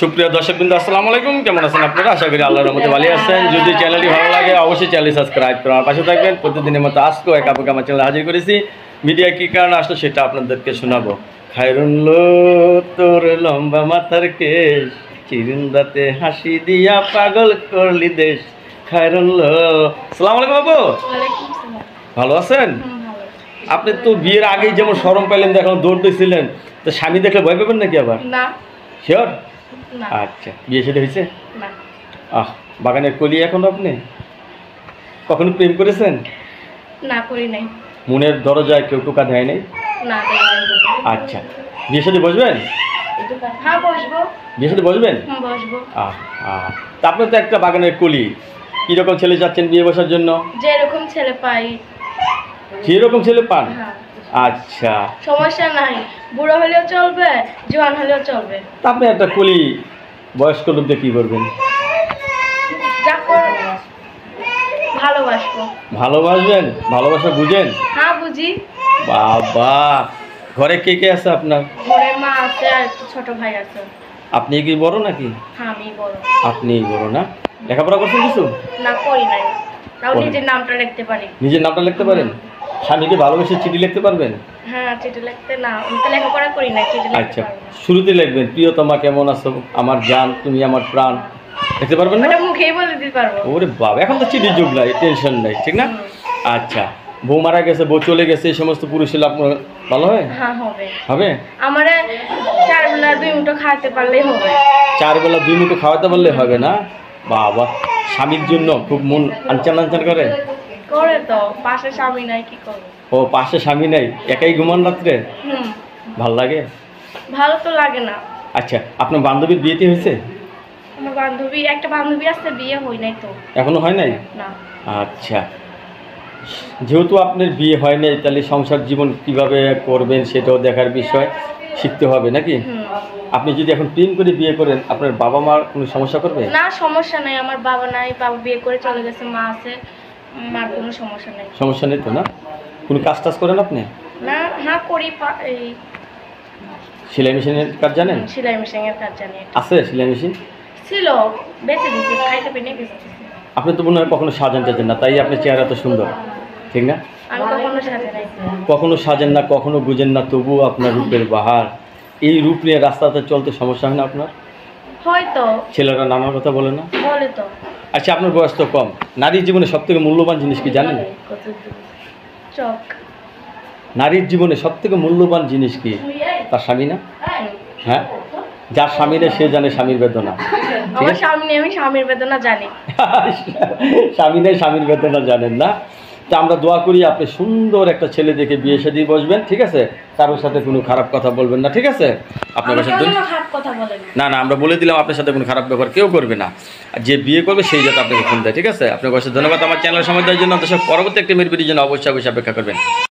সুপ্রিয় দর্শকবৃন্দ আসসালামু আলাইকুম, কেমন আছেন আপনারা? আশা করি আল্লাহর রহমতে ভালো আছেন। যদি চ্যানেলটি ভালো লাগে অবশ্যই চ্যানেলটি সাবস্ক্রাইব করে আমার পাশে থাকবেন। প্রতিদিনের মতো আজকেও এক আপুকে আমার চ্যানেলে হাজির করেছি। মিডিয়া কী কারণে আসলো সেটা আপনাদেরকে শোনাবো। খায়রুল্লো তোর লম্বা মাথার কেশ, চিরুন্দাতে হাসি দিয়া পাগল করলি দেশ। খায়রুল্লো। আসসালামু আলাইকুম আপু, ভালো আছেন? আপনি তো বিয়ের আগেই যেমন শরম পাইলেন, এখন দৌড় দিয়েছিলেন, তো স্বামী দেখলে ভয় পাবেন নাকি আবার? না। শিওর? না। আচ্ছা, বিয়ে সাথে হয়েছে? না। বাগানের কলি এখন আপনি কখনো প্রেম করেছেন? না, করি নাই। মনের দরজায় কেউ টোকা দেয় নাই? না। আচ্ছা, বিয়ে সাথে বসবেন? হ্যাঁ, বসবো। বিয়ে সাথে বসবেন? বসবো। তা আপনি তো একটা বাগানের কলি, কীরকম ছেলে চাচ্ছেন বিয়ে বসার জন্য? যেরকম ছেলে পাই। যেরকম ছেলে পান? হ্যাঁ। আচ্ছা, সমস্যা নাই, বুড়ো হলেও চলবে, জোয়ান হলেও চলবে। তা আপনি একটা কলি বয়স্ক লোক দিয়ে কী করবেন? যা কর ভালোবাসবো। ভালোবাসবেন? ভালোবাসা বুঝেন? হ্যাঁ, বুঝি। বাবা, ঘরে কে কে আছে আপনার? ঘরে মা আছে আর একটা ছোট ভাই আছে। আপনি কি বড় নাকি? হ্যাঁ, আমি বড়। আপনিই বড় না? লেখাপড়া করছেন কিছু? না, করি নাই। তাও নিজের নামটা লিখতে পারি। নিজের নামটা লিখতে পারেন? স্বামীকে ভালোবেসে চিঠি লিখতে পারবেন? হ্যাঁ, চিঠি লিখতে না, আমি তো লেখাপড়া করি না, চিঠি লিখতে আচ্ছা, পারি না। শুরুতে লিখবেন প্রিয়তমা কেমন আছো, আমার জান তুমি আমার প্রাণ, লিখতে পারবেন না? ওটা মুখেই বলে দিতে পারবো। ওরে বাবা, এখন তো চিঠির যুগ নাই, টেনশন নাই, ঠিক না? আচ্ছা, বউ মারা গেছে, বউ চলে গেছে, এই সমস্ত পুরুষ হলে আপনার ভালো হয়? হ্যাঁ, হবে। হবে? আমার 4 বেলা 2 মুঠো খাইতে পারলেই হবে। 4 বেলা 2 মুঠো খাওয়াতে পারলে হবে না? বাবা, স্বামীর জন্য খুব মন আনচান আনচান করে? করে তো, পাশে স্বামী নাই, কি করবো? ও, পাশে স্বামী নাই, একাই ঘুমান রাত্রে? ভাল লাগে? ভালো তো লাগে না। আচ্ছা, আপনার বান্ধবীর বিয়েতে হয়েছে? আমার একটা বান্ধবী আছে, বিয়ে হয় নাই তো। এখনো হয় নাই? না। আচ্ছা, যেহেতু আপনার বিয়ে হয় নাই, তাহলে সংসার জীবন কিভাবে করবেন সেটাও দেখার বিষয়, শিখতে হবে নাকি? আপনি যদি এখন প্রেম করে বিয়ে করেন, আপনার বাবা মার কোনো সমস্যা করবে? না, সমস্যা নাই, আমার বাবা নাই, বাবা বিয়ে করে চলে গেছে, মা আছে, মার কোনো সমস্যা নাই। সমস্যা নেই তো না? কোনো কাজ টাজ করেন আপনি? না। হ্যাঁ, করি। এই সেলাই মেশিনের কাজ জানেন? সেলাই মেশিনের কাজ জানি। আছে সেলাই মেশিন? ছিল, বেঁচে দিছি, খাইতে পেনে গেছি। আপনি তো মনে হয় কখনো সাজেন টাজেন না, তাই আপনার চেহারা তো সুন্দর, ঠিক না? আমি কখনো সাজে নাই। কখনো সাজেন না, কখনো বুঝেন না, তবুও আপনার রূপের বাহার। এই রূপ নিয়ে রাস্তাতে চলতে সমস্যা হয় না আপনার? হয়তো। ছেলেরা নানার কথা বলে না? বলে তো। আচ্ছা, আপনার বয়স তো কম, নারীর জীবনে সবথেকে মূল্যবান জিনিস কি জানেন? চক। নারীর জীবনে সবথেকে মূল্যবান জিনিস কি? তার স্বামী না? হ্যাঁ, যার স্বামী নেই সে জানে স্বামীর বেদনা। আমার স্বামী নেই, আমি স্বামীর বেদনা জানি। স্বামী নেই, স্বামীর বেদনা জানেন না? তা আমরা দোয়া করি আপনি সুন্দর একটা ছেলে দেখে বিয়ে শাদী বসবেন, ঠিক আছে? কারোর সাথে কোনো খারাপ কথা বলবেন না, ঠিক আছে? আপনার সাথে না, আমরা বলে দিলাম আপনার সাথে কোনো খারাপ ব্যবহার কেউ করবে না। আর যে বিয়ে করবে সেই যাতে আপনাকে ফোন দেয়, ঠিক আছে? আপনার কাছে ধন্যবাদ আমার চ্যানেলের সময় দেওয়ার জন্য। পরবর্তী একটা মেয়ের ভিডিওর জন্য অবশ্যই অপেক্ষা করবেন।